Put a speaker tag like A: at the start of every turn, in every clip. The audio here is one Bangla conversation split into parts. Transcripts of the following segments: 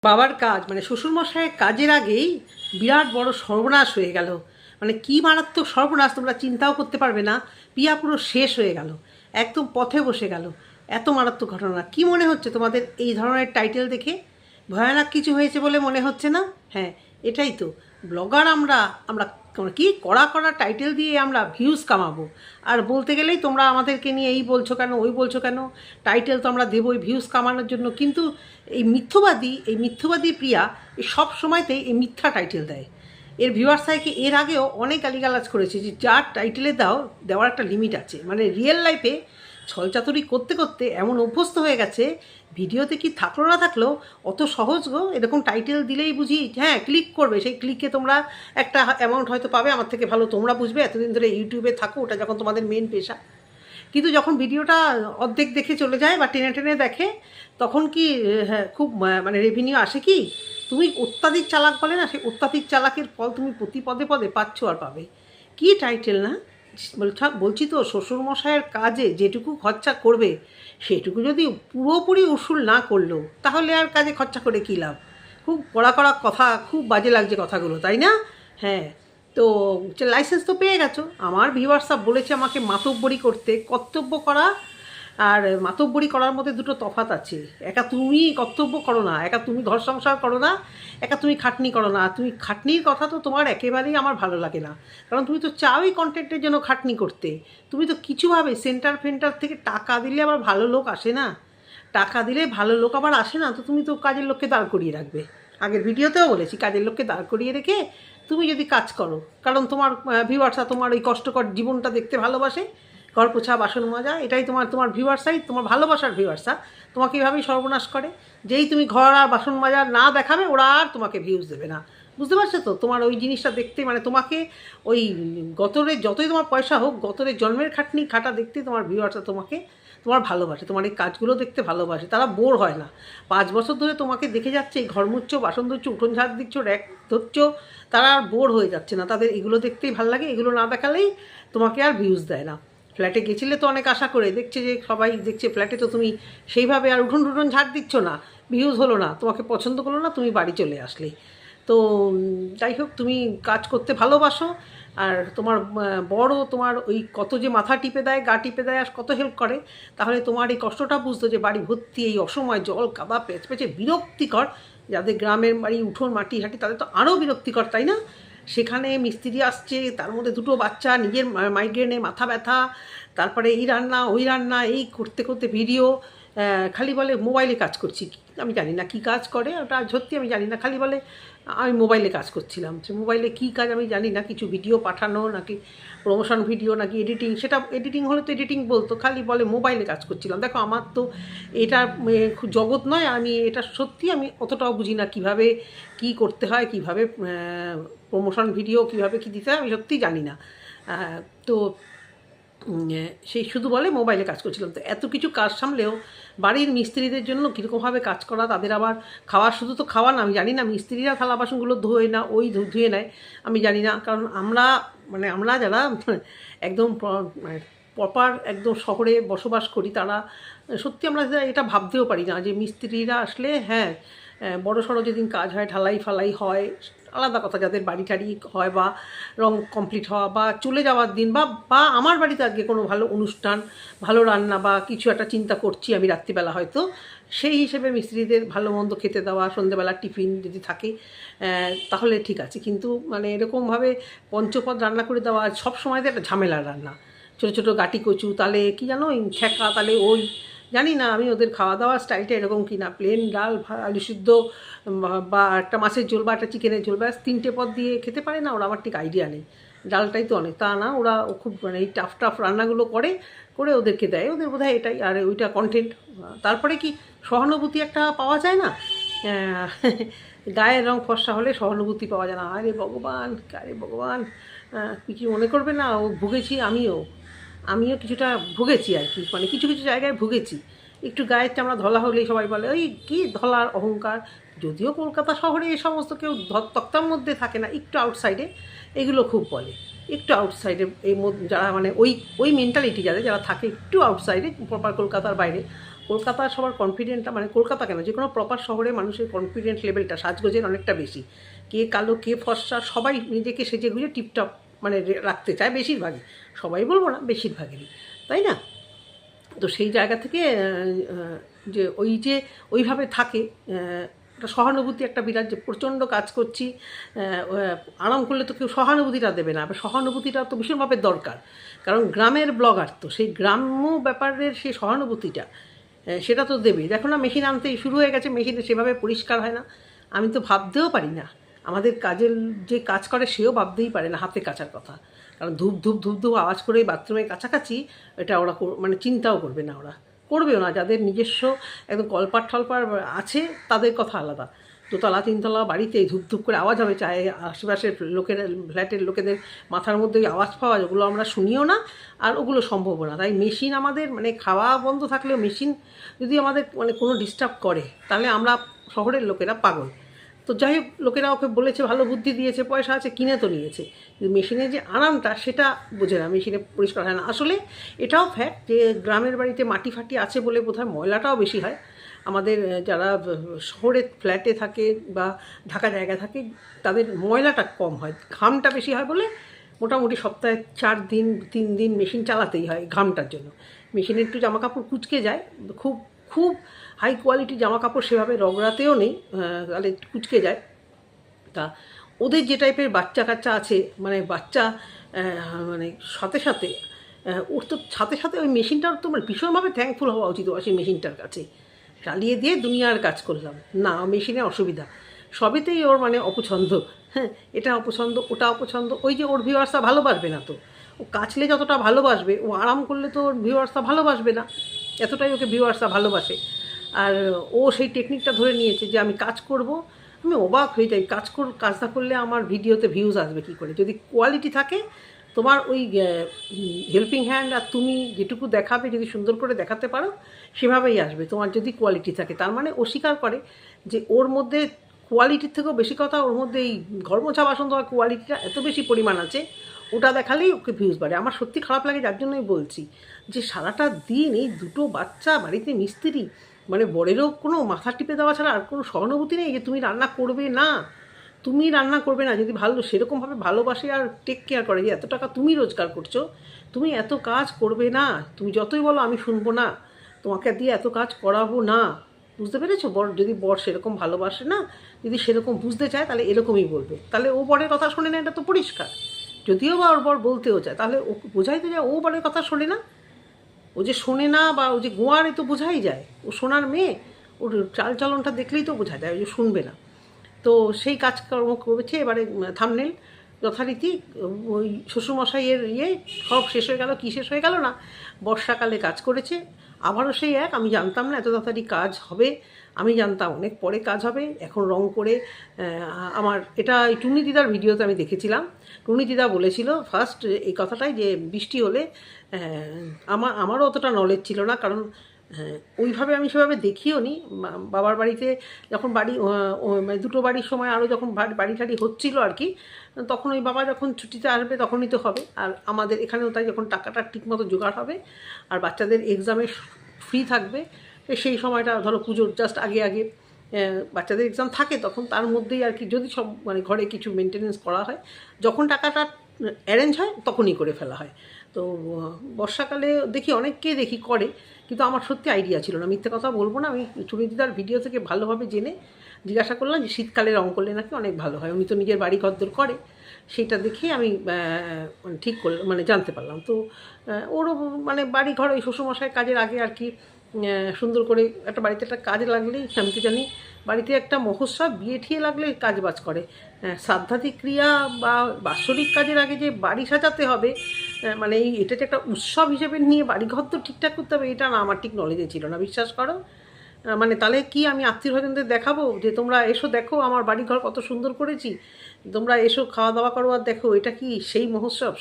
A: বাবার কাজ মানে শ্বশুরমশাইয়ের কাজের আগেই বিরাট বড় সর্বনাশ হয়ে গেল। মানে কি মারাত্মক সর্বনাশ তোমরা চিন্তাও করতে পারবে না। পিয়া পুরো শেষ হয়ে গেল, একদম পথে বসে গেল। এত মারাত্মক ঘটনা। কি মনে হচ্ছে তোমাদের এই ধরনের টাইটেল দেখে? ভয়ানক কিছু হয়েছে বলে মনে হচ্ছে না? হ্যাঁ, এটাই তো ব্লগার। আমরা আমরা কি কড়া কড়া টাইটেল দিয়ে আমরা ভিউজ কামাবো। আর বলতে গেলেই তোমরা আমাদেরকে নিয়ে এই বলছো কেন, ওই বলছো কেন। টাইটেল তো আমরা দেবোই ভিউজ কামানোর জন্য, কিন্তু এই মিথ্যবাদী প্রিয়া এই সব সময়তেই এই মিথ্যা টাইটেল দেয়। এর ভিউয়ার্সাইকে এর আগেও অনেক গালিগালাজ করেছে যে যার টাইটেলে দেওয়ার একটা লিমিট আছে। মানে রিয়েল লাইফে ছলচাতুরি করতে করতে এমন অভ্যস্ত হয়ে গেছে, ভিডিওতে কি থাকলো না থাকলো অত সহজ গো। এরকম টাইটেল দিলেই বুঝি হ্যাঁ ক্লিক করবে, সেই ক্লিকে তোমরা একটা অ্যামাউন্ট হয়তো পাবে। আমার থেকে ভালো তোমরা বুঝবে, এতদিন ধরে ইউটিউবে থাকো, ওটা যখন তোমাদের মেন পেশা। কিন্তু যখন ভিডিওটা অর্ধেক দেখে চলে যায় বা টেনে টেনে দেখে, তখন কি হ্যাঁ খুব মানে রেভিনিউ আসে কি? তুমি অত্যাধিক চালাক বলে না, সেই অত্যাধিক চালাকের ফল তুমি প্রতি পদে পদে পাচ্ছ আর পাবে। কি টাইটেল না বলছি তো, শ্বশুরমশাইয়ের কাজে যেটুকু খরচা করবে সেটুকু যদি পুরোপুরি উসুল না করলো, তাহলে আর কাজে খরচা করে কী লাভ? খুব কড়া কড়া কথা, খুব বাজে লাগছে কথাগুলো, তাই না? হ্যাঁ, তো লাইসেন্স তো পেয়ে গেছো। আমার ভিউয়ার্সরা বলেছে আমাকে মাতব্বরি করতে, কর্তব্য করা আর মাতব্বরি করার মধ্যে দুটো তফাৎ আছে। একা তুমি কর্তব্য করো না, একা তুমি ঘর সংসার করো না, একা তুমি খাটনি করো না। তুমি খাটনির কথা তো তোমার একেবারেই আমার ভালো লাগে না, কারণ তুমি তো চাওই কন্টেন্টের জন্য খাটনি করতে। তুমি তো কিছুভাবে সেন্টার ফেন্টার থেকে টাকা দিলে আবার ভালো লোক আসে না, টাকা দিলে ভালো লোক আবার আসে না। তো তুমি তো কাজের লোককে দাঁড় করিয়ে রাখবে। আগের ভিডিওতেও বলেছি, কাজের লোককে দাঁড় করিয়ে রেখে তুমি যদি কাজ করো, কারণ তোমার ভিউয়ার্সরা তোমার ওই কষ্টকর জীবনটা দেখতে ভালোবাসে, ঘর পোছা বাসন মাজা, এটাই তোমার ভিউয়ার্সাই, তোমার ভালোবাসার ভিউয়ার্সা তোমাকে এইভাবেই সর্বনাশ করে। যেই তুমি ঘর আর বাসন মাজা না দেখাবে, ওরা আর তোমাকে ভিউজ দেবে না। বুঝতে পারছো তো? তোমার ওই জিনিসটা দেখতে, মানে তোমাকে ওই গতরে যতই তোমার পয়সা হোক, গতরে জন্মের খাটনি খাটা দেখতে তোমার ভিউয়ার্সরা তোমার ভালোবাসে, তোমার এই কাজগুলো দেখতে ভালোবাসে। তারা বোর হয় না। 5 বছর ধরে তোমাকে দেখে যাচ্ছে, এই ঘর মুচ্ছ, বাসন ধুচ্ছ, উঠোন ঝাড় দিচ্ছ, র্যাক ধরছ, তারা আর বোর হয়ে যাচ্ছে না। তাদের এগুলো দেখতেই ভালো লাগে। এগুলো না দেখালেই তোমাকে আর ভিউজ দেয় না। ফ্ল্যাটে গেছিলে তো অনেক আশা করে, দেখছে যে সবাই দেখছে ফ্ল্যাটে তো তুমি সেইভাবে আর উঠোন টুঠোন ঝাড় দিচ্ছ না, ভিউজ হলো না, তোমাকে পছন্দ করলো না, তুমি বাড়ি চলে আসলে। তো যাই হোক, তুমি কাজ করতে ভালোবাসো। আর তোমার বড় তোমার ওই কত যে মাথা টিপে দেয়, গা টিপে দেয়, আর কত হেল্প করে, তাহলে তোমার এই কষ্টটা বুঝতো যে বাড়ি ভর্তি এই অসময় জল কাদা পেঁচে বিরক্তিকর। যাদের গ্রামের বাড়ি উঠোন মাটি হাঁটি, তাদের তো আরও বিরক্তিকর, তাই না? সেখানে মিস্ত্রি আসছে, তার মধ্যে দুটো বাচ্চা, নিজের মাইগ্রেনে মাথা ব্যথা, তারপরে এই রান্না ওই রান্না, এই করতে করতে ভিডিও, খালি বলে মোবাইলে কাজ করছি। আমি জানি না কী কাজ করে, ওটা সত্যি আমি জানি না। খালি বলে আমি মোবাইলে কাজ করছিলাম। সে মোবাইলে কী কাজ আমি জানি না, কিছু ভিডিও পাঠানো নাকি প্রমোশন ভিডিও নাকি এডিটিং, সেটা এডিটিং হলে তো এডিটিং বলতো, খালি বলে মোবাইলে কাজ করছিলাম। দেখো, আমার তো এটা জগৎ নয়, আমি এটা সত্যি আমি অতটাও বুঝি না কীভাবে কী করতে হয়, কীভাবে প্রমোশন ভিডিও কীভাবে কী দিতে হয়, আমি সত্যিই জানি না। তো সেই শুধু বলে মোবাইলে কাজ করছিলাম। তো এত কিছু কাজ সামলেও বাড়ির মিস্ত্রিদের জন্য কীরকমভাবে কাজ করা, তাদের আবার খাওয়া, শুধু তো খাওয়া না, আমি জানি না মিস্ত্রিরা থালা বাসনগুলো ধোয় না, ওই ধুয়ে নেয়, আমি জানি না। কারণ আমরা যারা একদম প্রপার একদম শহরে বসবাস করি, তারা সত্যি আমরা এটা ভাবতেও পারি না যে মিস্ত্রিরা আসলে হ্যাঁ বড় সড়ো যেদিন কাজ হয়, ঢালাই ফালাই হয়, আলাদা কথা, যাদের বাড়ি টাড়ি হয় বা রং কমপ্লিট হওয়া বা চলে যাওয়ার দিন, বা আমার বাড়িতে আজকে কোনো ভালো অনুষ্ঠান, ভালো রান্না বা কিছু একটা চিন্তা করছি আমি রাত্রিবেলা, হয়তো সেই হিসেবে মিস্ত্রিদের ভালো মন্দ খেতে দেওয়া, সন্ধ্যেবেলা টিফিন যদি থাকে তাহলে ঠিক আছে। কিন্তু মানে এরকমভাবে পঞ্চপদ রান্না করে দেওয়া সব সময় তো একটা ঝামেলার রান্না। ছোটো ছোটো গাটি কচু, তাহলে কি জানো ছেঁকা, তাহলে ওই জানি না আমি ওদের খাওয়া দাওয়ার স্টাইলটা এরকম কি না, প্লেন ডাল আলু সিদ্ধ বা একটা মাছের ঝোল বা একটা চিকেনের ঝোল, ব্যাস 3টে পদ দিয়ে খেতে পারে না ওরা, আমার ঠিক আইডিয়া নেই। ডালটাই তো অনেক, তা না ওরা খুব মানে এই টাফ টাফ রান্নাগুলো করে ওদেরকে দেয়, ওদের বোধহয় এটাই, আর ওইটা কন্টেন্ট। তারপরে কি সহানুভূতি একটা পাওয়া যায় না? গায়ের রং ফর্সা হলে সহানুভূতি পাওয়া যায় না। আরে ভগবান, কিছু মনে করবে না, ও ভুগেছি, আমিও কিছুটা ভুগেছি আর কি, মানে কিছু কিছু জায়গায় ভুগেছি। একটু গায়ের চামড়া ধলা হলেই সবাই বলে ওই কি ধলার অহংকার। যদিও কলকাতা শহরে এই সমস্ত কেউ তক্তার মধ্যে থাকে না, একটু আউটসাইডে এগুলো খুব বলে। একটু আউটসাইডে এই যারা মানে ওই মেন্টালিটি যারা থাকে একটু আউটসাইডে, প্রপার কলকাতার বাইরে, কলকাতা সবার কনফিডেন্টটা মানে কলকাতা কেন যে কোনো প্রপার শহরে মানুষের কনফিডেন্ট লেভেলটা সাজগোজের অনেকটা বেশি। কে কালো কে ফর্সা সবাই নিজেকে সেজে গুজে টিপটপ মানে রাখতে চায় বেশিরভাগই, সবাই বলবো না বেশিরভাগেরই, তাই না? তো সেই জায়গা থেকে যে ওইভাবে থাকে একটা সহানুভূতি একটা বিরাট, যে প্রচণ্ড কাজ করছি আরাম করলে তো কেউ সহানুভূতিটা দেবে না, সহানুভূতিটা তো ভীষণভাবে দরকার, কারণ গ্রামের ব্লগার তো সেই গ্রাম্য ব্যাপারের সেই সহানুভূতিটা সেটা তো দেবে। দেখো না মেশিন আনতেই শুরু হয়ে গেছে, মেশিনে সেভাবে পরিষ্কার হয় না, আমি তো ভাবতেও পারি না, আমাদের কাজের যে কাজ করে সেও ভাবতেই পারে না হাতে কাচার কথা, কারণ ধূপ ধূপ ধূপ ধূপ আওয়াজ করে বাথরুমে কাছাকাছি এটা ওরা মানে চিন্তাও করবে না, ওরা করবেও না। যাদের নিজস্ব একদম কলপাট টলপাট আছে তাদের কথা আলাদা, দোতলা তিনতলা বাড়িতে ধূপ ধূপ করে আওয়াজ হবে, চাই আশেপাশের লোকের ফ্ল্যাটের লোকেদের মাথার মধ্যে ওই আওয়াজ পাওয়া, ওগুলো আমরা শুনিও না আর ওগুলো সম্ভব না। তাই মেশিন আমাদের মানে খাওয়া বন্ধ থাকলেও মেশিন যদি আমাদের মানে কোনো ডিস্টার্ব করে তাহলে আমরা শহরের লোকেরা পাগল। তো যাই হোক, লোকেরা ওকে বলেছে, ভালো বুদ্ধি দিয়েছে, পয়সা আছে, কিনে তো নিয়েছে, কিন্তু মেশিনের যে আরামটা সেটা বোঝে না, মেশিনে পরিষ্কার হয় না। আসলে এটাও ফ্যাক্ট যে গ্রামের বাড়িতে মাটি ফাটি আছে বলে বোধহয় ময়লাটাও বেশি হয়। আমাদের যারা শহরে ফ্ল্যাটে থাকে বা ঢাকা জায়গায় থাকে তাদের ময়লাটা কম হয়, ঘামটা বেশি হয় বলে মোটামুটি সপ্তাহে 4 দিন 3 দিন মেশিন চালাতেই হয় ঘামটার জন্য। মেশিনে একটু জামা কাপড় কুচকে যায়, খুব খুব হাই কোয়ালিটি জামা কাপড় সেভাবে রগড়াতেও নেই, তাহলে কুচকে যায়। তা ওদের যে টাইপের বাচ্চা কাচ্চা আছে মানে বাচ্চা মানে সাথে সাথে ওর তো সাথে সাথে ওই মেশিনটার তো মানে ভীষণভাবে থ্যাঙ্কফুল হওয়া উচিত ওয়াশিং মেশিনটার কাছে, চালিয়ে দিয়ে দুনিয়ার কাজ করলাম না, মেশিনে অসুবিধা সবেতেই ওর মানে অপছন্দ, হ্যাঁ এটা অপছন্দ ওটা অপছন্দ। ওই যে ওর ভিউয়ার্সটা ভালোবাসবে না, তো ও কাচলে যতটা ভালোবাসবে ও আরাম করলে তো ওর ভিউয়ার্সটা ভালোবাসবে না, এতটাই ওকে ভিউয়ার্সটা ভালোবাসে। আর ও সেই টেকনিকটা ধরে নিয়েছে যে আমি কাজ করব, আমি অবাক হয়ে যাই, কাজ না করলে আমার ভিডিওতে ভিউজ আসবে কী করে। যদি কোয়ালিটি থাকে তোমার ওই হেল্পিং হ্যান্ড আর তুমি যেটুকু দেখাবে যদি সুন্দর করে দেখাতে পারো সেভাবেই আসবে, তোমার যদি কোয়ালিটি থাকে। তার মানে ও স্বীকার করে যে ওর মধ্যে কোয়ালিটির থেকেও বেশি কথা, ওর মধ্যে এই ঘর মোছা বাসন ধোয়ার কোয়ালিটিটা এত বেশি পরিমাণ আছে, ওটা দেখালেই ওকে ভিউজ বাড়ে। আমার সত্যি খারাপ লাগে, যার জন্যই বলছি যে সারাটা দিন এই দুটো বাচ্চা বাড়িতে মিস্ত্রি মানে বরেরও কোনো মাথা টিপে দেওয়া ছাড়া আর কোনো সহানুভূতি নেই যে তুমি রান্না করবে না, তুমি রান্না করবে না। যদি ভালো সেরকমভাবে ভালোবাসে আর টেক কেয়ার করে যে এত টাকা তুমি রোজগার করছো, তুমি এত কাজ করবে না, তুমি যতই বলো আমি শুনবো না, তোমাকে দিয়ে এত কাজ করাবো না, বুঝতে পেরেছো? যদি বর সেরকম ভালোবাসে না, যদি সেরকম বুঝতে চায় তাহলে এরকমই বলবে, তাহলে ও বরের কথা শোনে না, এটা তো পরিষ্কার। যদিও বা ওর বর বলতেও চায় তাহলে ও বোঝাই তো যায় ও বরের কথা শোনে না, ও যে শোনে না বা ও যে গোয়ারে তো বোঝাই যায়, ও শোনার মেয়ে, ওর চালচলনটা দেখলেই তো বোঝা যায় ও যে শুনবে না। তো সেই কাজকর্ম করেছে। এবারে থামনেল যথারীতি ওই শ্বশুরমশাইয়ের সব শেষ হয়ে গেল, কী শেষ হয়ে গেল না, বর্ষাকালে কাজ করেছে আবারও সেই এক। আমি জানতাম না এত তাড়াতাড়ি কাজ হবে, আমি জানতাম অনেক পরে কাজ হবে। এখন রং করে আমার এটা এই টুনি দিদার ভিডিওতে আমি দেখেছিলাম, টুনি দিদা বলেছিল ফার্স্ট এই কথাটাই যে বৃষ্টি হলে আমারও অতটা নলেজ ছিল না, কারণ ওইভাবে আমি সেভাবে দেখিও নি। বাবার বাড়িতে যখন মানে দুটো বাড়ির সময় আরও যখন বাড়ি টাড়ি হচ্ছিলো আর কি, তখন ওই বাবা যখন ছুটিতে আসবে তখনই তো হবে। আর আমাদের এখানেও তাই যখন টাকাটা ঠিকমতো জোগাড় হবে আর বাচ্চাদের এক্সামে ফ্রি থাকবে সেই সময়টা ধরো পুজোর জাস্ট আগে আগে বাচ্চাদের এক্সাম থাকে, তখন তার মধ্যেই আর কি যদি সব মানে ঘরে কিছু মেনটেনেন্স করা হয়, যখন টাকাটা অ্যারেঞ্জ হয় তখনই করে ফেলা হয়। তো বর্ষাকালে দেখি অনেককেই দেখি করে, কিন্তু আমার সত্যি আইডিয়া ছিল না, মিথ্যে কথা বলবো না। আমি চুড়িদার ভিডিও থেকে ভালোভাবে জেনে জিজ্ঞাসা করলাম যে শীতকালে রং করলে নাকি অনেক ভালো হয়, উনি তো নিজের বাড়ি ঘরদোর করে, সেটা দেখে আমি ঠিক করলাম, মানে জানতে পারলাম। তো ওরও মানে বাড়ি ঘর ওই শ্বশুরমশাই কাজের আগে আর কি সুন্দর করে একটা বাড়িতে একটা কাজ লাগলেই, আমি তো জানি বাড়িতে একটা মহোৎসব বিয়ে ঠিয়ে লাগলে কাজ বাজ করে, শ্রাদ্ধাদি ক্রিয়া বা বাৎসরিক কাজের আগে যে বাড়ি সাজাতে হবে, মানে এটা যে একটা উৎসব হিসেবে নিয়ে বাড়িঘর তো ঠিকঠাক করতে হবে, এটা না আমার ঠিক নলেজে ছিল না, বিশ্বাস করো। মানে তাহলে কি আমি আত্মীয় স্বজনদের দেখাবো যে তোমরা এসো দেখো আমার বাড়িঘর কত সুন্দর করেছি, তোমরা এসো খাওয়া দাওয়া করো আর দেখো, এটা কি সেই মহোৎসব,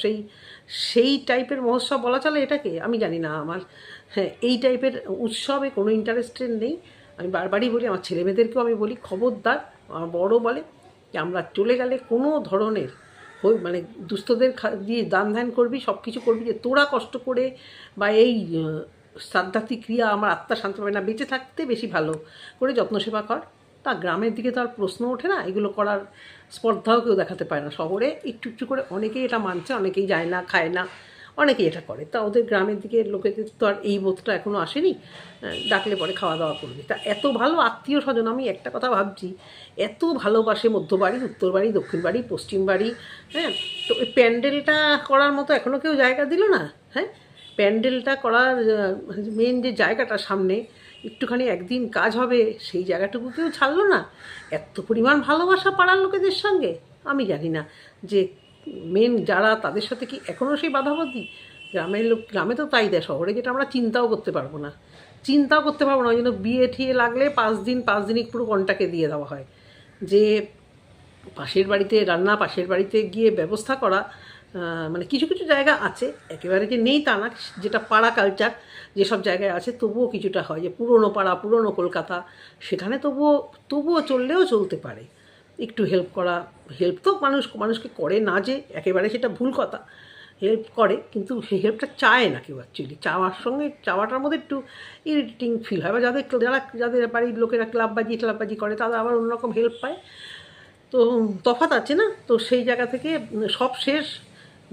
A: সেই টাইপের মহোৎসব বলা চলে এটাকে? আমি জানি না, আমার হ্যাঁ, এই টাইপের উৎসবে কোনো ইন্টারেস্টেড নেই। আমি বারবারই বলি, আমার ছেলেমেয়েদেরকেও আমি বলি, খবরদার। আমার বড় বলে যে আমরা চলে গেলে কোনো ধরনের মানে দুস্থদের দিয়ে দান ধ্যান করবি, সব কিছু করবি, যে তোরা কষ্ট করে বা এই শ্রাদ্ধাতি ক্রিয়া আমার আত্মা শান্ত পাবে না, বেঁচে থাকতে বেশি ভালো করে যত্ন সেবা কর। তা গ্রামের দিকে তো আর প্রশ্ন ওঠে না, এগুলো করার স্পর্ধাও কেউ দেখাতে পারে না। শহরে একটু একটু করে অনেকেই এটা মানছে, অনেকেই যায় না, খায় না, অনেকেই এটা করে। তা ওদের গ্রামের দিকে লোকেদের তো আর এই বোধটা এখনও আসেনি, ডাকলে পরে খাওয়া দাওয়া করবে। তা এত ভালো আত্মীয় স্বজন, আমি একটা কথা ভাবছি, এত ভালোবাসে মধ্যবাড়ি, উত্তর বাড়ি, দক্ষিণ বাড়ি, পশ্চিম বাড়ি। হ্যাঁ, তো ওই প্যান্ডেলটা করার মতো এখনও কেউ জায়গা দিল না। হ্যাঁ, প্যান্ডেলটা করার মেন যে জায়গাটা সামনে একটুখানি একদিন কাজ হবে, সেই জায়গাটুকু কেউ ছাড়লো না। এত পরিমাণ ভালোবাসা পাড়ার লোকেদের সঙ্গে, আমি জানি না যে মেন যারা, তাদের সাথে কি এখনও সেই বাধাবাধি? গ্রামের লোক গ্রামে তো তাই দেয়, শহরে যেটা আমরা চিন্তাও করতে পারবো না, ওই জন্য বিয়ে ঠিয়ে লাগলে 5 দিনই পুরো কন্টাকে দিয়ে দেওয়া হয়, যে পাশের বাড়িতে রান্না, পাশের বাড়িতে গিয়ে ব্যবস্থা করা। মানে কিছু কিছু জায়গা আছে, একেবারে যে নেই তা না, যেটা পাড়া কালচার যেসব জায়গায় আছে তবুও কিছুটা হয়, যে পুরনো পাড়া, পুরনো কলকাতা, সেখানে তবুও চললেও চলতে পারে। একটু হেল্প করা, হেল্প তো মানুষকে করে না, যে একেবারে সেটা ভুল কথা, হেল্প করে, কিন্তু সেই হেল্পটা চায় না কেউ অ্যাকচুয়ালি। চাওয়াটার মধ্যে একটু ইরিটেটিং ফিল হয়। বা যাদের বাড়ির লোকেরা ক্লাববাজি করে, তারা আবার অন্যরকম হেল্প পায়। তো তফাৎ আছে না? তো সেই জায়গা থেকে সব শেষ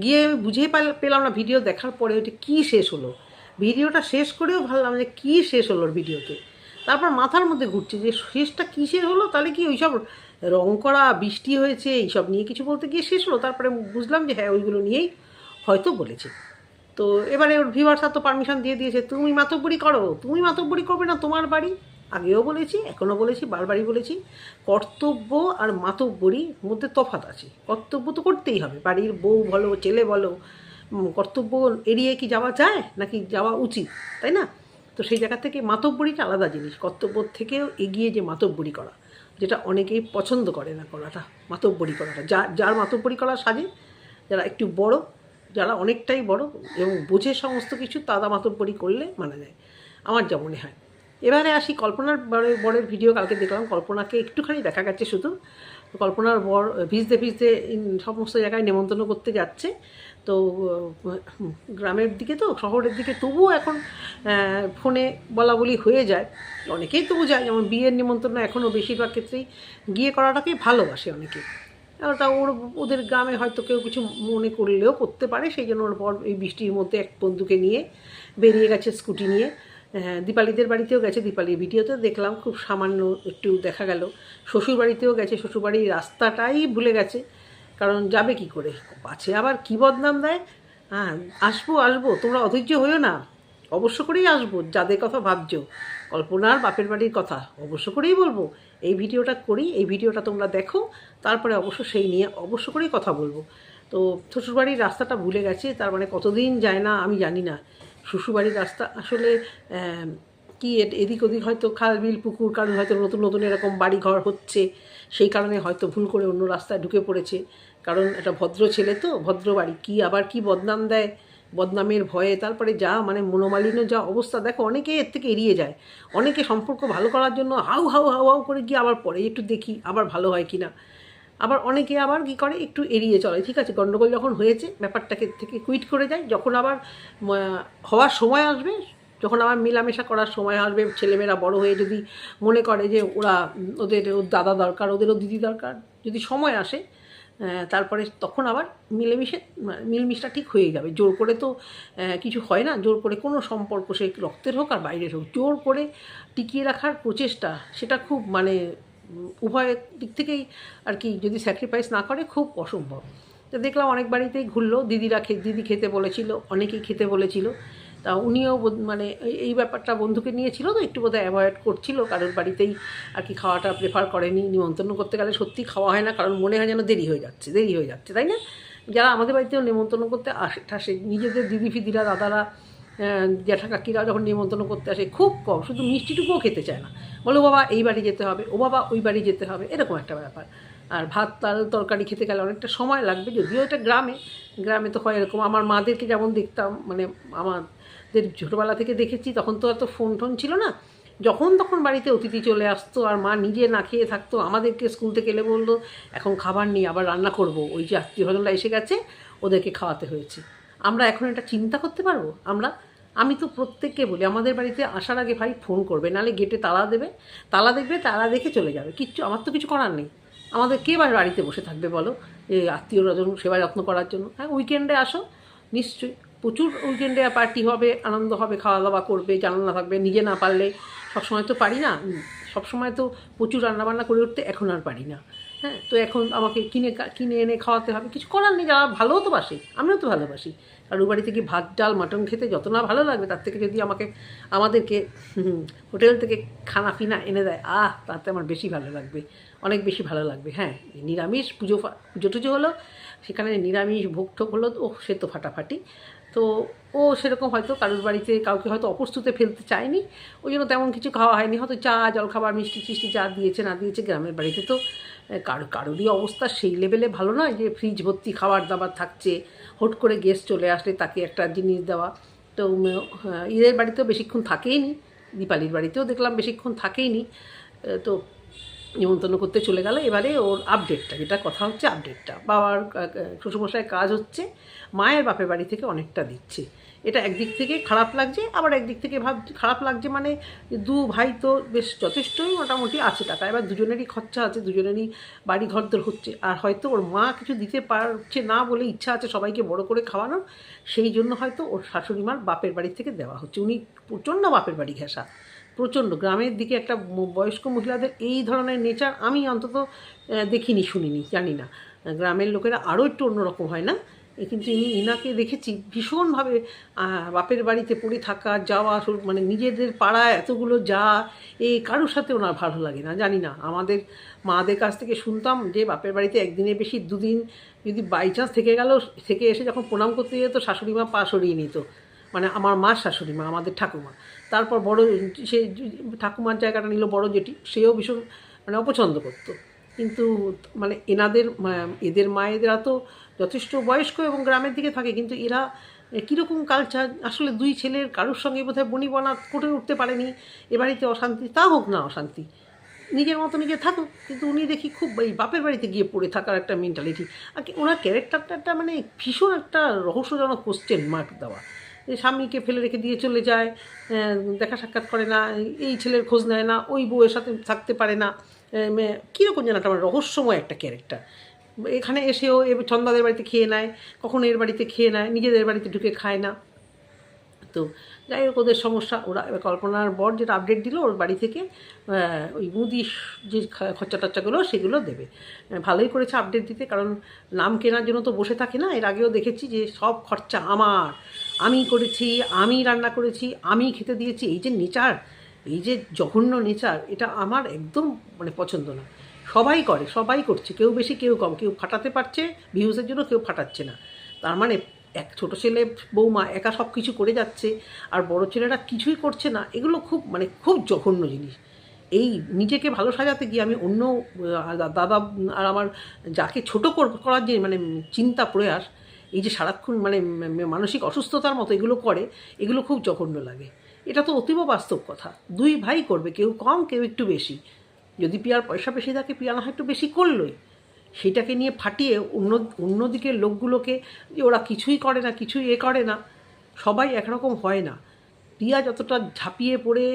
A: গিয়ে বুঝেই পেলাম না ভিডিও দেখার পরে ওইটা কী শেষ হলো। ভিডিওটা শেষ করেও ভাবলাম যে কী শেষ হলো ভিডিওতে। তারপর মাথার মধ্যে ঘুরছে যে শেষটা কিসের হলো, তাহলে কি ওইসব রং করা, বৃষ্টি হয়েছে, এইসব নিয়ে কিছু বলতে গিয়ে শেষ হলো? তারপরে বুঝলাম যে হ্যাঁ, ওইগুলো নিয়েই হয়তো বলেছে। তো এবারে ওর ভিউয়ার্সরা তো পারমিশন দিয়ে দিয়েছে, তুমি মাতব্বরি করো, তুমি মাতব্বরি করবে না, তোমার বাড়ি। আগেও বলেছি, এখনও বলেছি, বারবারই বলেছি, কর্তব্য আর মাতব্বরির মধ্যে তফাৎ আছে। কর্তব্য তো করতেই হবে, বাড়ির বউ বলো, ছেলে বলো, কর্তব্য এড়িয়ে কি যাওয়া যায় নাকি যাওয়া উচিত, তাই না? তো সেই জায়গা থেকে মাতব্বরিটা আলাদা জিনিস, কর্তব্যর থেকেও এগিয়ে যে মাতব্বরি করা, যেটা অনেকেই পছন্দ করে না করাটা, মাতব্বরি করাটা, যার মাতব্বরি করা সাজে, যারা একটু বড়, যারা অনেকটাই বড় এবং বোঝে সমস্ত কিছু, তারা মাতব্বরি করলে মানা যায়, আমার যা মনে হয়। এবারে আসি কল্পনার বরের ভিডিও। কালকে দেখলাম কল্পনাকে একটুখানি দেখা গেছে শুধু। কল্পনার বর ভিজতে সমস্ত জায়গায় নেমন্তন্ন করতে যাচ্ছে। তো গ্রামের দিকে তো, শহরের দিকে তবুও এখন ফোনে বলা বলি হয়ে যায়, অনেকেই তবু যায়। যেমন বিয়ের নিমন্ত্রণ এখনও বেশিরভাগ ক্ষেত্রেই গিয়ে করাটাকে ভালোবাসে অনেকে। তা ওদের গ্রামে হয়তো কেউ কিছু মনে করলেও করতে পারে, সেই জন্য ওর বর এই বৃষ্টির মধ্যে এক বন্ধুকে নিয়ে বেরিয়ে গেছে স্কুটি নিয়ে। দীপালিদের বাড়িতেও গেছে, দীপালির ভিডিওতে দেখলাম খুব সামান্য একটু দেখা গেল। শ্বশুর বাড়িতেও গেছে, শ্বশুরবাড়ির রাস্তাটাই ভুলে গেছে, কারণ যাবে কি করে, পাছে আবার কী বদনাম দেয়। হ্যাঁ, আসবো, তোমরা অধৈর্য হইও না, অবশ্য করেই আসবো। যাদের কথা ভাবছো, কল্পনার বাপের বাড়ির কথা অবশ্য করেই বলবো। এই ভিডিওটা করি, এই ভিডিওটা তোমরা দেখো, তারপরে অবশ্য সেই নিয়ে অবশ্য করেই কথা বলবো। তো শ্বশুরবাড়ির রাস্তাটা ভুলে গেছে, তার মানে কতদিন যায় না আমি জানি না। শ্বশুরবাড়ির রাস্তা আসলে কি এদিক ওদিক হয়তো খাল বিল পুকুর, কারণ হয়তো নতুন নতুন এরকম বাড়ি ঘর হচ্ছে, সেই কারণে হয়তো ভুল করে অন্য রাস্তায় ঢুকে পড়েছে। কারণ একটা ভদ্র ছেলে তো, ভদ্র বাড়ি, কি আবার কি বদনাম দেয়, বদনামের ভয়ে তারপরে যা মানে মনোমালিন্য যা অবস্থা, দেখো অনেকে এর থেকে এড়িয়ে যায়। অনেকে সম্পর্ক ভালো করার জন্য হাউ হাউ হাউ হাউ করে গিয়ে আবার পরে একটু দেখি আবার ভালো হয় কি না। আবার অনেকে আবার কী করে, একটু এড়িয়ে চলে, ঠিক আছে গণ্ডগোল যখন হয়েছে ব্যাপারটাকে থেকে কুইট করে যায়। যখন আবার হওয়ার সময় আসবে, যখন আবার মেলামেশা করার সময় আসবে, ছেলেমেয়েরা বড় হয়ে যদি মনে করে যে ওর দাদা দরকার, ওদেরও দিদি দরকার, যদি সময় আসে, তারপরে তখন আবার মিলমিশটা ঠিক হয়ে যাবে। জোর করে তো কিছু হয় না, জোর করে কোনো সম্পর্ক, সে রক্তের হোক আর বাইরের হোক, জোর করে টিকিয়ে রাখার প্রচেষ্টা, সেটা খুব মানে উভয় দিক থেকেই আর কি, যদি স্যাক্রিফাইস না করে খুব অসম্ভব। তো দেখলাম অনেক বাড়িতেই ঘুরলো, দিদি খেতে বলেছিল, অনেকেই খেতে বলেছিল। তা উনিও মানে এই ব্যাপারটা বন্ধুকে নিয়েছিল তো একটু বোধহয় অ্যাভয়েড করছিল, কারোর বাড়িতেই আর কি খাওয়াটা প্রেফার করেনি। নিমন্ত্রণ করতে গেলে সত্যি খাওয়া হয় না, কারণ মনে হয় যেন দেরি হয়ে যাচ্ছে, তাই না? যারা আমাদের বাড়িতেও নিমন্ত্রণ করতে আসে নিজেদের দিদি ফিদিরা, দাদারা, জ্যাঠা কাকিরা যখন নিমন্ত্রণ করতে আসে খুব কম, শুধু মিষ্টিটুকুও খেতে চায় না, বলো বাবা এই বাড়ি যেতে হবে, ও বাবা ওই বাড়ি যেতে হবে, এরকম একটা ব্যাপার। আর ভাত তরকারি খেতে গেলে অনেকটা সময় লাগবে, যদিও এটা গ্রামে তো হয় এরকম। আমার মাদেরকে যেমন দেখতাম, মানে আমার ছোটোবেলা থেকে দেখেছি, তখন তো এত ফোন টোন ছিল না, যখন তখন বাড়িতে অতিথি চলে আসতো আর মা নিজে না খেয়ে থাকতো, আমাদেরকে স্কুল থেকে এলে বললো এখন খাবার নেই, আবার রান্না করব, ওই যে আত্মীয়স্বজনরা এসে গেছে ওদেরকে খাওয়াতে হয়েছে। আমরা এখন এটা চিন্তা করতে পারবো? আমি তো প্রত্যেককে বলি আমাদের বাড়িতে আসার আগে ভাই ফোন করবে, নাহলে গেটে তালা দেবে, তালা দেখবে, তালা দেখে চলে যাবে, কিচ্ছু, আমার তো কিছু করার নেই। আমাদের কে বাড়িতে বসে থাকবে বলো, এই আত্মীয়রা যখন সেবা যত্ন করার জন্য? হ্যাঁ, উইকেন্ডে আসো, নিশ্চয়ই প্রচুর উইকেন্ডে পার্টি হবে, আনন্দ হবে, খাওয়া দাওয়া করবে, জানানো থাকবে। নিজে না পারলে, সবসময় তো পারি না, সবসময় তো প্রচুর রান্নাবান্না করে উঠতে এখন আর পারি না। হ্যাঁ, তো এখন আমাকে কিনে এনে খাওয়াতে হবে, কিছু করার নেই। যারা ভালোও তো বাসে, আমিও তো ভালোবাসি। আর ও বাড়িতে কি ভাত ডাল মাটন খেতে যত না ভালো লাগবে, তার থেকে যদি আমাদেরকে হোটেল থেকে খানা পিনা এনে দেয়, তাতে আমার বেশি ভালো লাগবে, অনেক বেশি ভালো লাগবে। হ্যাঁ, নিরামিষ পুজো টুজো হলো, সেখানে নিরামিষ ভোগ টোগ হলো, সে তো ফাটাফাটি। তো ও সেরকম হয়তো কারোর বাড়িতে কাউকে হয়তো অপ্রস্তুতে ফেলতে চায়নি, ওই জন্য তেমন কিছু খাওয়া হয়নি, হয়তো চা জলখাবার মিষ্টি টিষ্টি যা দিয়েছে না দিয়েছে। গ্রামের বাড়িতে তো কারোরই অবস্থা সেই লেভেলে ভালো নয় যে ফ্রিজ ভর্তি খাবার দাবার থাকছে, হুট করে গেস্ট চলে আসলে তাকে একটা জিনিস দেওয়া। তো ঈদের বাড়িতেও বেশিক্ষণ থাকেই নি, দীপালির বাড়িতেও দেখলাম বেশিক্ষণ থাকেই নি। তো নিমন্ত্রণ করতে চলে গেল। এবারে ওর আপডেটটা, যেটা কথা হচ্ছে আপডেটটা, বাবার শ্বশুরমশাইয়ের কাজ হচ্ছে, মায়ের বাপের বাড়ি থেকে অনেকটা দিচ্ছে। এটা একদিক থেকে খারাপ লাগছে, আবার একদিক থেকে খারাপ লাগছে মানে দু ভাই তো বেশ যথেষ্টই মোটামুটি আছে টাকা, এবার দুজনেরই খরচা আছে, দুজনেরই বাড়ি ঘরদোর হচ্ছে। আর হয়তো ওর মা কিছু দিতে পারছে না বলে ইচ্ছা আছে সবাইকে বড় করে খাওয়ানোর, সেই জন্য হয়তো ওর শাশুড়ি মার বাপের বাড়ি থেকে দেওয়া হচ্ছে। উনি প্রচণ্ড বাপের বাড়ি ঘেঁষা, প্রচণ্ড। গ্রামের দিকে একটা বয়স্ক মহিলাদের এই ধরনের নেচার আমি অন্তত দেখিনি, শুনিনি, জানি না। গ্রামের লোকেরা আরও একটু অন্যরকম হয় না? কিন্তু ইনাকে দেখেছি ভীষণভাবে বাপের বাড়িতে পড়ে থাকা, যাওয়া, মানে নিজেদের পাড়ায় এতগুলো কারোর সাথে ওনার ভালো লাগে না। জানি না, আমাদের মাদের কাছ থেকে শুনতাম যে বাপের বাড়িতে একদিনের বেশি দুদিন যদি বাই চান্স থেকে এসে যখন প্রণাম করতে যেত, শাশুড়ি মা পা সরিয়ে নিত, মানে আমার মার শাশুড়ি মা, আমাদের ঠাকুমা। তারপর সে ঠাকুমার জায়গাটা নিল বড় জেঠি, সেও ভীষণ মানে অপছন্দ করতো। কিন্তু মানে এদের মায়েরা তো যথেষ্ট বয়স্ক এবং গ্রামের দিকে থাকে, কিন্তু এরা কীরকম কালচার আসলে, দুই ছেলের কারোর সঙ্গে বোধহয় বনিবনা করে উঠতে পারেনি। এ বাড়িতে অশান্তি, তা হোক না অশান্তি, নিজের মতো নিজে থাকুক, কিন্তু উনি দেখি খুব এই বাপের বাড়িতে গিয়ে পড়ে থাকার একটা মেন্টালিটি। আর ওনার ক্যারেক্টারটা একটা মানে ভীষণ একটা রহস্যজনক কোশ্চেন মার্ক দেওয়া। স্বামীকে ফেলে রেখে দিয়ে চলে যায়, দেখা সাক্ষাৎ করে না, এই ছেলের খোঁজ নেয় না, ওই বউয়ের সাথে থাকতে পারে না, কীরকম যেন একটা রহস্যময় একটা ক্যারেক্টার। এখানে এসেও চন্দাদের বাড়িতে খেয়ে নেয়, কখনো এর বাড়িতে খেয়ে নেয়, নিজেদের বাড়িতে ঢুকে খায় না। তো যাই হোক, ওদের সমস্যা। ওরা কল্পনার বর যেটা আপডেট দিল, ওর বাড়ি থেকে ওই মুদি যে খরচা টচ্চাগুলো সেগুলো দেবে। ভালোই করেছে আপডেট দিতে, কারণ নাম কেনার জন্য তো বসে থাকে না। এর আগেও দেখেছি যে সব খরচা আমার, আমি করেছি, আমি রান্না করেছি, আমি খেতে দিয়েছি। এই যে নেচার, এই যে জঘন্য নেচার, এটা আমার একদম মানে পছন্দ না। সবাই করে, সবাই করছে, কেউ বেশি কেউ কম, কেউ ফাটাতে পারছে ভিউজের জন্য, কেউ ফাটাচ্ছে না। তার মানে এক ছোটো ছেলে বৌমা একা সব কিছু করে যাচ্ছে, আর বড় ছেলেরা কিছুই করছে না। এগুলো খুব জঘন্য জিনিস। এই নিজেকে ভালো সাজাতে গিয়ে আমি অন্য দাদা আর আমার যাকে ছোটো করার যে মানে চিন্তা প্রয়াস, এই যে সারাক্ষণ মানে মানসিক অসুস্থতার মতো এগুলো করে, এগুলো খুব জঘন্য লাগে। এটা তো অতীব বাস্তব কথা। দুই ভাই করবে, কেউ কম কেউ একটু বেশি। যদি পিয়ার পয়সা বেশি থাকে, পিয়া না হয় একটু বেশি করলোই, সেটাকে নিয়ে ফাটিয়ে অন্যদিকের লোকগুলোকে যে ওরা কিছুই করে না, কিছুই করে না, সবাই একরকম হয় না। প্রিয়া যতটা ঝাঁপিয়ে পড়ে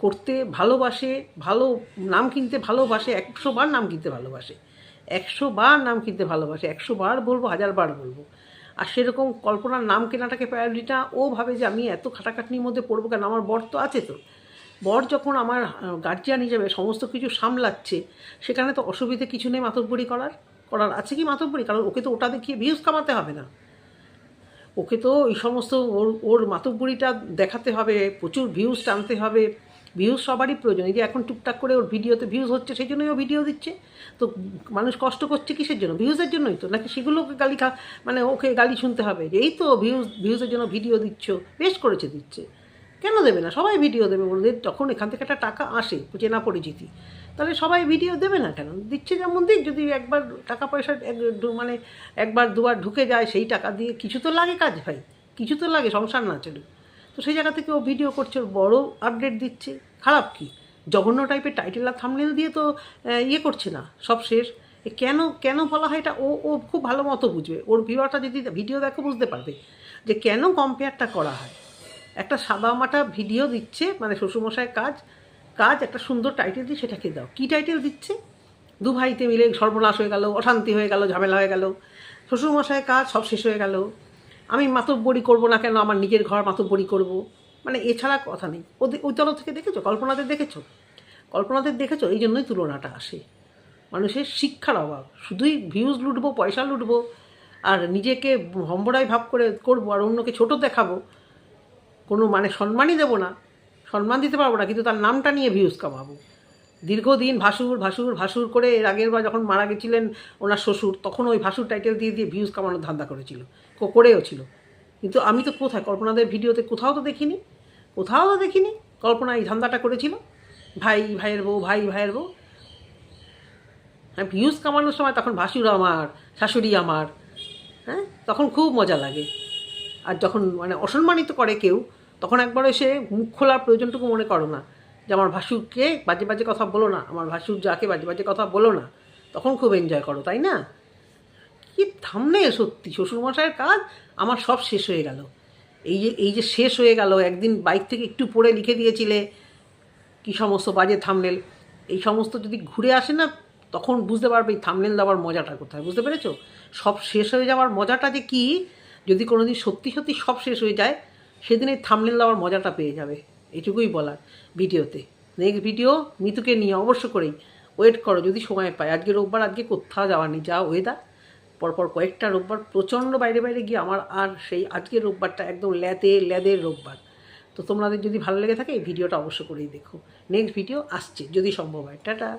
A: করতে ভালোবাসে, ভালো নাম কিনতে ভালোবাসে, 100 বার নাম কিনতে ভালোবাসে, 100 বার নাম কিনতে ভালোবাসে, 100 বার বলবো, 1000 বার বলবো। আর সেরকম কল্পনার নাম কেনাটাকে প্রায়োরিটিটা ও ভাবে যে আমি এত খাটাখাটনির মধ্যে পড়বো কেন, আমার বর তো আছে। তো বর যখন আমার গার্জিয়ান হিসেবে সমস্ত কিছু সামলাচ্ছে, সেখানে তো অসুবিধে কিছু নেই মাতব্বরি করার আছে কি মাতব্বরি? কারণ ওকে তো ওটা দেখিয়ে ভিউজ কামাতে হবে না, ওকে তো এই সমস্ত ওর মাতব্বরিটা দেখাতে হবে, প্রচুর ভিউজ টানতে হবে। ভিউজ সবারই প্রয়োজন। এই যে এখন টুকটাক করে ওর ভিডিওতে ভিউজ হচ্ছে, সেই জন্যই ও ভিডিও দিচ্ছে। তো মানুষ কষ্ট করছে কিসের জন্য? ভিউজের জন্যই তো, নাকি সেগুলোকে মানে ওকে গালি শুনতে হবে যে এই তো ভিউজের জন্য ভিডিও দিচ্ছ? বেশ করেছে, দিচ্ছে, কেন দেবে না? সবাই ভিডিও দেবে বলে, যখন এখান থেকে একটা টাকা আসে, চেনা পরিচিতি, তাহলে সবাই ভিডিও দেবে না কেন? দিচ্ছে যেমন দিক, যদি একবার টাকা পয়সা মানে একবার দুবার ঢুকে যায়, সেই টাকা দিয়ে কিছু তো লাগে কাজ ভাই, কিছু তো লাগে, সংসার না চলুক। তো সেই জায়গা থেকে ও ভিডিও করছে, ওর বড় আপডেট দিচ্ছে, খারাপ কি? জঘন্য টাইপের টাইটেল আর থাম্বনেল দিয়ে তো ইয়ে করছে না, সব শেষ। কেন কেন বলা হয় এটা ও ও খুব ভালো মতো বুঝবে। ওর ভিউয়ারটা যদি ভিডিও দেখো বুঝতে পারবে যে কেন কম্পেয়ারটা করা হয়। একটা সাদামাটা ভিডিও দিচ্ছে, মানে শ্বশুরমশাইয়ের কাজ একটা সুন্দর টাইটেল দিয়ে সেটাকে দাও। কী টাইটেল দিচ্ছে? দু ভাইতে মিলে সর্বনাশ হয়ে গেল, অশান্তি হয়ে গেল, ঝামেলা হয়ে গেল, শ্বশুরমশাইয়ের কাজ সব শেষ হয়ে গেল, আমি মাতব্বরি করবো না কেন, আমার নিজের ঘর মাতব্বরি করব, মানে এছাড়া কথা নেই। ওই তরফ থেকে দেখেছো? কল্পনাদের দেখেছো? কল্পনাদের দেখেছো? এই জন্যই তুলনাটা আসে। মানুষের শিক্ষার অভাব, শুধুই ভিউজ লুটবো, পয়সা লুটবো, আর নিজেকে হম্বড়াই ভাব করে করবো, আর অন্যকে ছোট দেখাবো, কোনো মানে সম্মানই দেবো না, সম্মান দিতে পারবো না, কিন্তু তার নামটা নিয়ে ভিউজ কামাবো। দীর্ঘদিন ভাসুর ভাসুর ভাসুর করে, এর আগের বার যখন মারা গেছিলেন ওনার শ্বশুর, তখন ওই ভাসুর টাইটেল দিয়ে দিয়ে ভিউজ কামানোর ধান্দা করেছিল, করেও ছিল। কিন্তু আমি তো কোথায় কল্পনাদের ভিডিওতে কোথাও তো দেখিনি, কল্পনা এই ধান্দাটা করেছিল। ভাই ভাইয়ের বউ, ভাই ভাইয়ের বউ, হ্যাঁ, ভিউজ কামানোর সময় তখন ভাসুর আমার, শাশুড়ি আমার, হ্যাঁ, তখন খুব মজা লাগে। আর যখন মানে অসম্মানিত করে কেউ, তখন একবার এসে মুখ খোলার প্রয়োজনটুকু মনে করো না, যে আমার ভাসুরকে বাজে বাজে কথা বলো না, আমার ভাসুর যাকে বাজে বাজে কথা বলো না, তখন খুব এনজয় করো, তাই না? কি থামনেল সত্যি, শ্বশুরমশাইয়ের কাজ আমার সব শেষ হয়ে গেল। এই যে শেষ হয়ে গেল, একদিন বাইক থেকে একটু পড়ে লিখে দিয়েছিলে কি সমস্ত বাজে থামনেল, এই সমস্ত যদি ঘুরে আসে না, তখন বুঝতে পারবে এই থামনেল দেওয়ার মজাটা কোথায়। বুঝতে পেরেছো? সব শেষ হয়ে যাওয়ার মজাটা যে কী, যদি কোনো দিন সত্যি সত্যি সব শেষ হয়ে যায়, সেদিন এই থামনেল দেওয়ার মজাটা পেয়ে যাবে। এটুকুই বলার ভিডিওতে। নেক্সট ভিডিও মিতুকে নিয়ে অবশ্য করেই ওয়েট করো, যদি সময় পায়। আজকে রোববার, আজকে কোথাও যাওয়ার নেই, যা ওয়েদার, পরপর কয়েকটা রোববার প্রচণ্ড বাইরে বাইরে গিয়ে আমার আর সেই আজকের রোববারটা একদম ল্যাদের রোববার। তো তোমাদের যদি ভালো লেগে থাকে এই ভিডিওটা অবশ্য করেই দেখো। নেক্সট ভিডিও আসছে যদি সম্ভব হয়। টাটা।